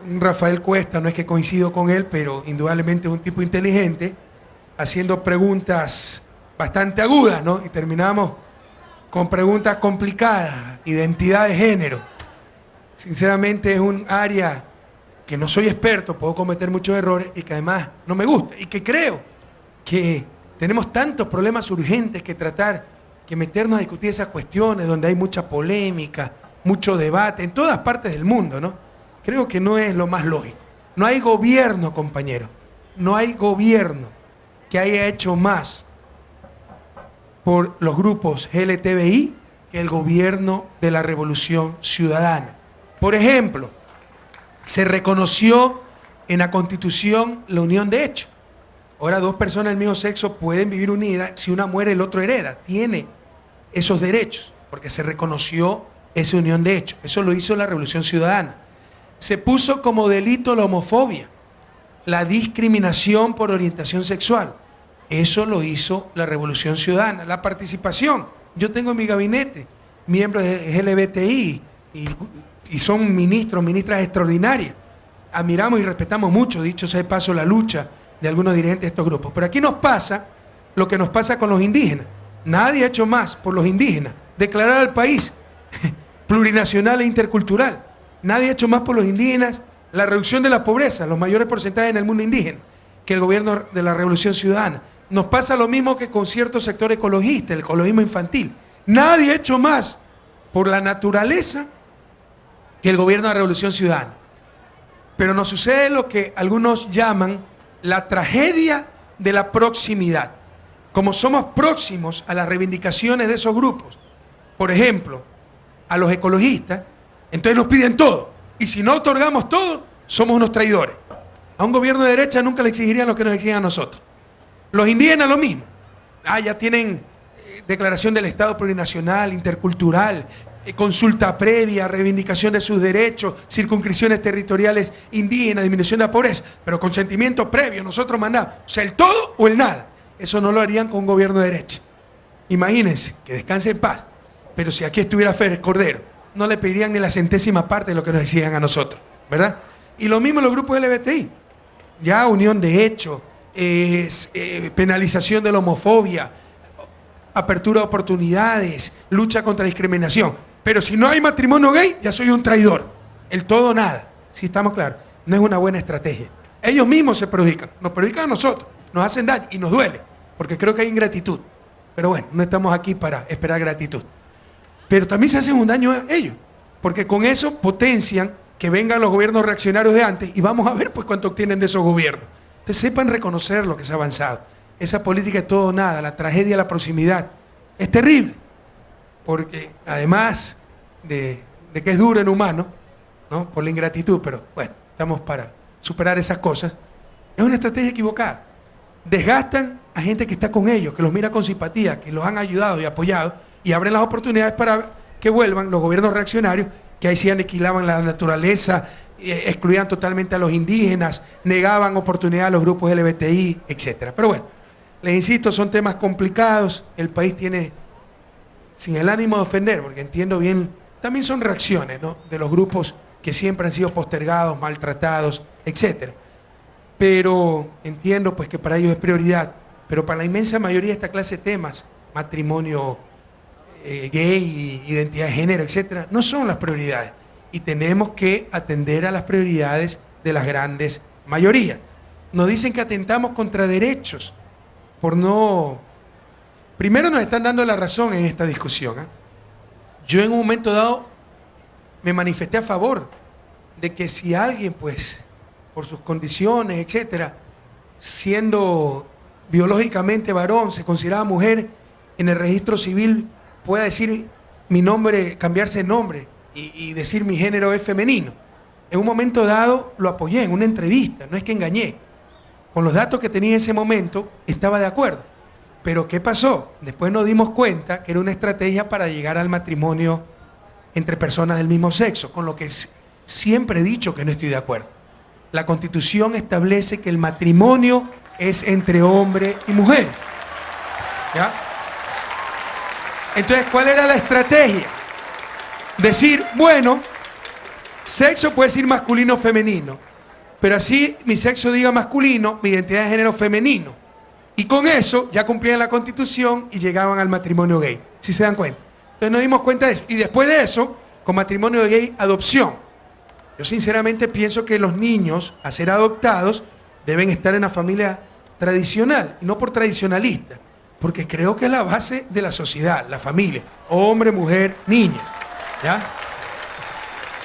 un Rafael Cuesta, no es que coincido con él, pero indudablemente es un tipo inteligente, haciendo preguntas bastante agudas, ¿no? Y terminamos con preguntas complicadas, identidad de género. Sinceramente es un área que no soy experto, puedo cometer muchos errores y que además no me gusta. Y que creo que tenemos tantos problemas urgentes que tratar, que meternos a discutir esas cuestiones donde hay mucha polémica, mucho debate, en todas partes del mundo, ¿no? Creo que no es lo más lógico. No hay gobierno, compañero, no hay gobierno que haya hecho más por los grupos LGTBI que el gobierno de la Revolución Ciudadana. Por ejemplo, se reconoció en la Constitución la unión de hecho. Ahora 2 personas del mismo sexo pueden vivir unidas, si una muere el otro hereda, tiene esos derechos, porque se reconoció esa unión de hecho. Eso lo hizo la Revolución Ciudadana. Se puso como delito la homofobia, la discriminación por orientación sexual. Eso lo hizo la Revolución Ciudadana. La participación. Yo tengo en mi gabinete miembros de LGBTI y son ministros, ministras extraordinarias. Admiramos y respetamos mucho, dicho sea de paso, la lucha de algunos dirigentes de estos grupos. Pero aquí nos pasa lo que nos pasa con los indígenas. Nadie ha hecho más por los indígenas. Declarar al país plurinacional e intercultural. Nadie ha hecho más por los indígenas. La reducción de la pobreza, los mayores porcentajes en el mundo indígena, que el gobierno de la Revolución Ciudadana. Nos pasa lo mismo que con cierto sector ecologista, el ecologismo infantil. Nadie ha hecho más por la naturaleza que el gobierno de la Revolución Ciudadana. Pero nos sucede lo que algunos llaman la tragedia de la proximidad. Como somos próximos a las reivindicaciones de esos grupos, por ejemplo, a los ecologistas, entonces nos piden todo. Y si no otorgamos todo, somos unos traidores. A un gobierno de derecha nunca le exigirían lo que nos exigen a nosotros. Los indígenas lo mismo. Ya tienen declaración del Estado plurinacional, intercultural, consulta previa, reivindicación de sus derechos, circunscripciones territoriales indígenas, disminución de la pobreza, pero consentimiento previo, nosotros mandamos, o sea, el todo o el nada. Eso no lo harían con un gobierno de derecha. Imagínense, que descanse en paz, pero si aquí estuviera Férez Cordero, no le pedirían ni la centésima parte de lo que nos decían a nosotros, ¿verdad? Y lo mismo los grupos LGBTI, ya unión de hecho, penalización de la homofobia, apertura de oportunidades, lucha contra discriminación. Pero si no hay matrimonio gay, ya soy un traidor. El todo o nada, si estamos claros, no es una buena estrategia. Ellos mismos se perjudican, nos perjudican a nosotros, nos hacen daño y nos duele, porque creo que hay ingratitud. Pero bueno, no estamos aquí para esperar gratitud. Pero también se hacen un daño a ellos, porque con eso potencian que vengan los gobiernos reaccionarios de antes y vamos a ver pues cuánto obtienen de esos gobiernos. Entonces sepan reconocer lo que se ha avanzado. Esa política de todo o nada, la tragedia de la proximidad, es terrible, porque además de que es duro en humano, ¿no? Por la ingratitud, pero bueno, estamos para superar esas cosas, es una estrategia equivocada. Desgastan a gente que está con ellos, que los mira con simpatía, que los han ayudado y apoyado, y abren las oportunidades para que vuelvan los gobiernos reaccionarios, que ahí sí aniquilaban la naturaleza, excluían totalmente a los indígenas, negaban oportunidades a los grupos LGBTI, etc. Pero bueno, les insisto, son temas complicados, el país tiene, sin el ánimo de ofender, porque entiendo bien, también son reacciones, ¿no?, de los grupos que siempre han sido postergados, maltratados, etc. Pero entiendo pues que para ellos es prioridad, pero para la inmensa mayoría de esta clase de temas, matrimonio gay, identidad de género, etc., no son las prioridades. Y tenemos que atender a las prioridades de las grandes mayorías. Nos dicen que atentamos contra derechos por no... Primero nos están dando la razón en esta discusión, ¿eh? Yo en un momento dado me manifesté a favor de que si alguien, pues, por sus condiciones, etcétera, siendo biológicamente varón, se consideraba mujer, en el registro civil pueda decir mi nombre, cambiarse de nombre y decir mi género es femenino. En un momento dado lo apoyé en una entrevista, no es que engañé. Con los datos que tenía en ese momento estaba de acuerdo. Pero ¿qué pasó? Después nos dimos cuenta que era una estrategia para llegar al matrimonio entre personas del mismo sexo, con lo que siempre he dicho que no estoy de acuerdo. La Constitución establece que el matrimonio es entre hombre y mujer. ¿Ya? Entonces, ¿cuál era la estrategia? Decir, bueno, Sexo puede decir masculino o femenino, pero así mi sexo diga masculino, mi identidad de género femenino. Y con eso ya cumplían la Constitución y llegaban al matrimonio gay. ¿Sí se dan cuenta? Entonces nos dimos cuenta de eso. Y después de eso, con matrimonio gay, adopción. Yo sinceramente pienso que los niños, a ser adoptados, deben estar en la familia tradicional, y no por tradicionalista, porque creo que es la base de la sociedad, la familia, hombre, mujer, niño. ¿Ya?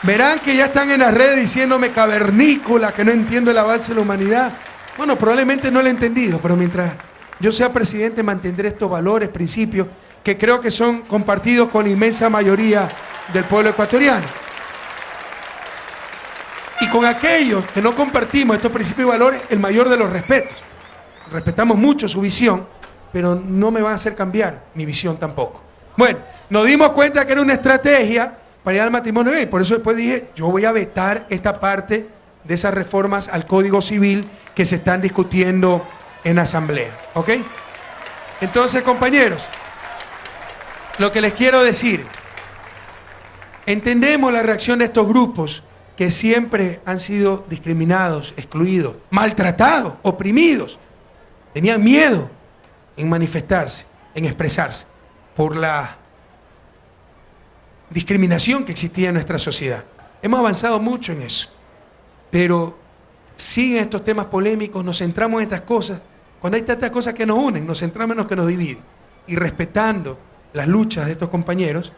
Verán que ya están en las redes diciéndome cavernícola, que no entiendo el avance de la humanidad. Bueno, probablemente no lo he entendido, pero mientras yo sea presidente mantendré estos valores, principios, que creo que son compartidos con la inmensa mayoría del pueblo ecuatoriano. Y con aquellos que no compartimos estos principios y valores, el mayor de los respetos. Respetamos mucho su visión, pero no me van a hacer cambiar mi visión tampoco. Bueno, nos dimos cuenta que era una estrategia para llegar al matrimonio gay. Por eso después dije, yo voy a vetar esta parte de esas reformas al Código Civil que se están discutiendo en la Asamblea. ¿Ok? Entonces, compañeros, lo que les quiero decir, entendemos la reacción de estos grupos que siempre han sido discriminados, excluidos, maltratados, oprimidos. Tenían miedo en manifestarse, en expresarse, por la discriminación que existía en nuestra sociedad. Hemos avanzado mucho en eso, pero siguen estos temas polémicos, nos centramos en estas cosas. Cuando hay tantas cosas que nos unen, nos centramos en los que nos dividen. Y respetando las luchas de estos compañeros,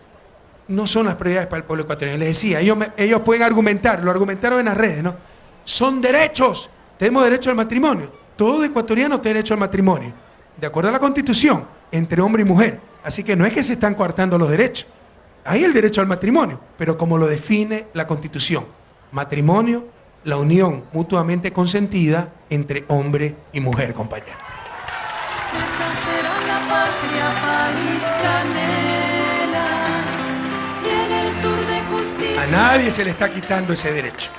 no son las prioridades para el pueblo ecuatoriano. Les decía, ellos pueden argumentar, lo argumentaron en las redes, ¿no? Son derechos, tenemos derecho al matrimonio. Todo ecuatoriano tiene derecho al matrimonio, de acuerdo a la Constitución, entre hombre y mujer. Así que no es que se están coartando los derechos. Hay el derecho al matrimonio, pero como lo define la Constitución. Matrimonio, la unión mutuamente consentida entre hombre y mujer, compañero. Esa será la patria, país canela, y en el sur de justicia. A nadie se le está quitando ese derecho.